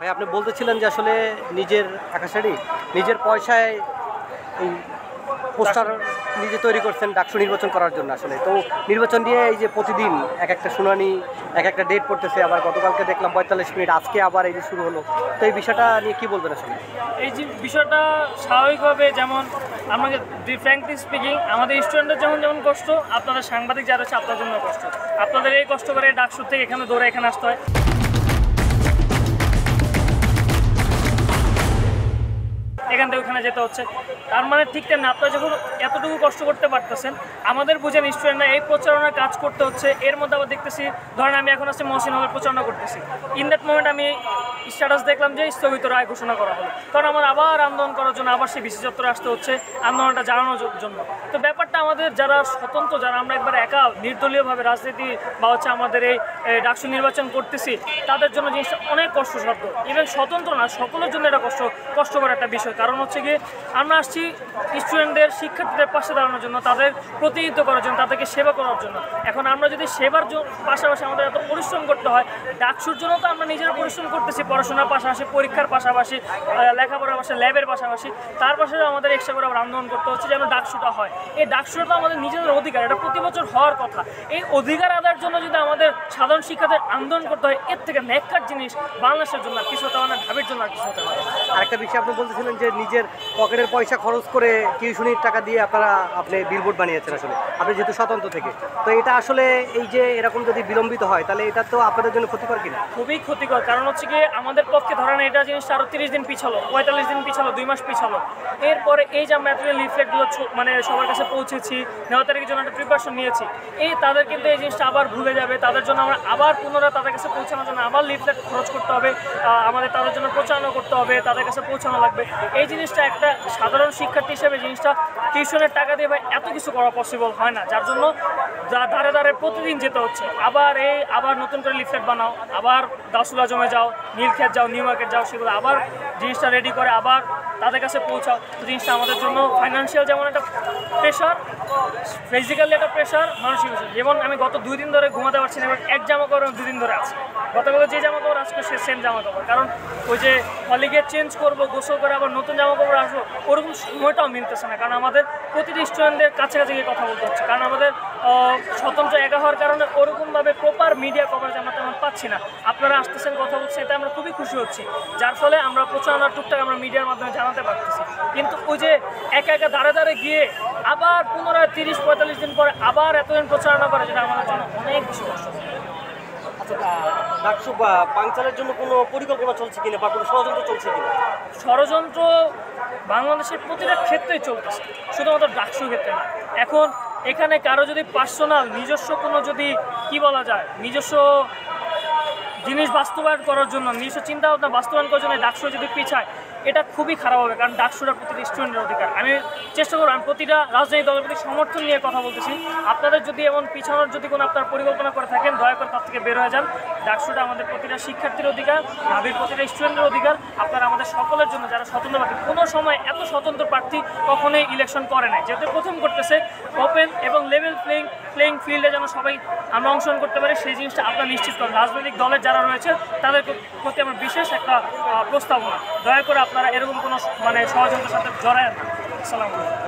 ভাই আপনি বলতেছিলেন যে আসলে নিজের আকাশাড়ি নিজের পয়সায় এই পোস্টার নিজে তৈরি করছেন ডাকসু নির্বাচন করার জন্য। আসলে তো নির্বাচন নিয়ে এই যে প্রতিদিন এক একটা শুনানি, এক একটা ডেট পড়তেছে, আবার গতকালকে দেখলাম 45 মিনিট, আজকে আবার এই যে শুরু হলো। তো এই বিষয়টা নিয়ে কী বলবেন আসলে? এই যে বিষয়টা স্বাভাবিকভাবে, যেমন আমাকে ফ্র্যাঙ্কলি স্পিকিং, আমাদের স্টুডেন্টদের যেমন কষ্ট, আপনাদের সাংবাদিক যারা আছে আপনার জন্য কষ্ট। আপনাদের এই কষ্ট করে ডাকসু থেকে এখানে দৌড়ে এখানে আসতে হয়, এখান থেকে ওখানে যেতে হচ্ছে। তার মানে ঠিক তেমনি আপনারা যখন এতটুকু কষ্ট করতে পারতেছেন, আমাদের বুঝেন স্টুডেন্টরা এই প্রচারণার কাজ করতে হচ্ছে। এর মধ্যে আবার দেখতেছি, ধরেন আমি এখন আসছি মহসিন হলের প্রচারণা করতেছি, ইন দ্যাট মোমেন্ট আমি স্ট্যাটাস দেখলাম যে স্থগিত রায় ঘোষণা করা হলো, কারণ আমার আবার আন্দোলন করার জন্য আবার সেই বিশেষ চত্বরে আসতে হচ্ছে আন্দোলনটা জানানোর জন্য। তো ব্যাপারটা আমাদের যারা স্বতন্ত্র, যারা আমরা একবার একা নির্দলীয়ভাবে রাজনীতি বা হচ্ছে আমাদের এই ডাকসু নির্বাচন করতেছি, তাদের জন্য জিনিসটা অনেক কষ্টসাধ্য। ইভেন স্বতন্ত্র না, সকলের জন্য এটা কষ্টকর একটা বিষয়। কারণ হচ্ছে কি, আমরা আসছি স্টুডেন্টদের, শিক্ষার্থীদের পাশে দাঁড়ানোর জন্য, তাদের প্রতিনিধিত্ব করার জন্য, তাদেরকে সেবা করার জন্য। এখন আমরা যদি সেবার পাশাপাশি আমাদের এত পরিশ্রম করতে হয়, ডাকসুর জন্য তো আমরা নিজেরা পরিশ্রম করতেছি, পড়াশোনার পাশাপাশি, পরীক্ষার পাশাপাশি, লেখাপড়ার পাশাপাশি, ল্যাবের পাশাপাশি, তার পাশে আমাদের এক্সট্রা করে আবার আন্দোলন করতে হচ্ছে যেন ডাকসুটা হয়। এই ডাকসুটা তো আমাদের নিজেদের অধিকার, এটা প্রতি বছর হওয়ার কথা। এই অধিকার আদায়ের জন্য যদি আমাদের সাধারণ শিক্ষার্থীদের আন্দোলন করতে হয়, এর থেকে ন্যাক্কার জিনিস বাংলাদেশের জন্য কিছু হতে হয় না, ঢাবির জন্য আর কিছু হতে হয়। আরেকটা বিষয় আপনি বলতেছিলেন যে নিজের পকেটের পয়সা খরচ করে টিউশনির টাকা দিয়ে আপনি বিলবোর্ড বানিয়েছেন। আসলে আপনি যেহেতু স্বতন্ত্র থেকে, তো এটা আসলে এই যে এরকম যদি বিলম্বিত হয়, তাহলে এটা তো আপনাদের জন্য ক্ষতিকর কিনা? খুবই ক্ষতিকর। কারণ হচ্ছে কি, আমাদের পক্ষে ধরেন এটা জিনিসটা আরও 30 দিন পিছালো, 45 দিন পিছালো, 2 মাস পিছালো। এরপরে এই যে আমরা এতদিন লিফলেটগুলো মানে সবার কাছে পৌঁছেছি, 9 তারিখের জন্য একটা প্রিপারেশন নিয়েছি, তাদের কিন্তু এই জিনিসটা আবার ভুলে যাবে। তাদের জন্য আমরা আবার পুনরায় তাদের কাছে পৌঁছানোর জন্য আবার লিফলেট খরচ করতে হবে, আমাদের তাদের জন্য প্রচারণা করতে হবে, তাদের কাছে পৌঁছানো লাগবে। এই জিনিসটা একটা সাধারণ শিক্ষার্থী হিসেবে জিনিসটা টিউশনের টাকা দিয়ে ভাই এত কিছু করা পসিবল হয় না, যার জন্য ধারে ধারে প্রতিদিন যেতে হচ্ছে। আবার নতুন করে লিফলেট বানাও, আবার দাসুলা জমে যাও, নীলক্ষেত যাও, নিউ মার্কেট যাও, সেগুলো আবার জিনিসটা রেডি করে আবার তাদের কাছে পৌঁছাও। তো জিনিসটা আমাদের জন্য ফাইন্যান্সিয়াল যেমন একটা প্রেশার, ফিজিক্যালি একটা প্রেশার, মানসিক প্রেশার। যেমন আমি গত 2 দিন ধরে ঘুমাতে পারছি না, এবার এক জামা কাপড় 2 দিন ধরে আছে। গতকাল যে জামা কাপড় আজকে সে সেম জামা কাপড়, কারণ ওই যে হলিগে চেঞ্জ করবো, গোসল করে আবার নতুন জামা কাপড় আসবো, ওরকম সময়টাও মিলতেছে না। কারণ আমাদের প্রতিটি স্টুডেন্টদের কাছাকাছি গিয়ে কথা বলতে হচ্ছে, কারণ আমাদের স্বতন্ত্র একা হওয়ার কারণে ওরকমভাবে প্রপার মিডিয়া কভারেজ আমরা তেমন পাচ্ছি না। আপনারা আসতেছেন, কথা বলছেন, এতে আমরা খুবই খুশি হচ্ছি, যার ফলে আমরা প্রচারণার টুকটাক আমরা মিডিয়ার মাধ্যমে জানাতে পারতেছি। কিন্তু ওই যে একা একা দাঁড়ে গিয়ে আবার পুনরায় 30-45 দিন পরে আবার এতদিন প্রচারণা করে, যেটা আমাদের জন্য অনেক বেশি কষ্ট। আচ্ছা, ডাকসু পাংচারের জন্য কোনো পরিকল্পনা চলছে কিনা বা কোনো ষড়যন্ত্র চলছে কিনা? ষড়যন্ত্র বাংলাদেশের প্রতিটা ক্ষেত্রেই চলতেছে, শুধুমাত্র ডাকসুর ক্ষেত্রে না। এখন এখানে কারো যদি পার্সোনাল নিজস্ব কোনো যদি বলা যায়, নিজস্ব জিনিস বাস্তবায়ন করার জন্য, নিজস্ব চিন্তাভাবনা বাস্তবায়ন করার জন্য ডাকসু যদি পিছায়, এটা খুবই খারাপ হবে। কারণ ডাকসুরা প্রতিটি স্টুডেন্টের অধিকার। আমি চেষ্টা করব, আমি প্রতিটা রাজনৈতিক দলের প্রতি সমর্থন নিয়ে কথা বলতেছি। আপনাদের যদি এমন পিছানোর যদি কোনো আপনার পরিকল্পনা করে থাকেন, দয়া করে তার থেকে বের হয়ে যান। ডাকসুটা আমাদের প্রতিটা শিক্ষার্থীর অধিকার, ঢাবির প্রতিটা স্টুডেন্টের অধিকার। আপনারা আমাদের সকলের জন্য, যারা স্বতন্ত্র প্রার্থী, কোনো সময় এত স্বতন্ত্র প্রার্থী কখনোই ইলেকশন করে নাই। যেহেতু প্রথম করতেছে, ওপেন এবং লেভেল প্লেইং ফিল্ডে যেন সবাই আমরা অংশগ্রহণ করতে পারি, সেই জিনিসটা আপনারা নিশ্চিত করেন। রাজনৈতিক দলের যারা রয়েছে তাদের প্রতি আমার বিশেষ একটা প্রস্তাবনা, দয়া করে আপনারা এরকম কোনো ষড়যন্ত্রের সাথে জড়ায় না। আসসালামু আলাইকুম।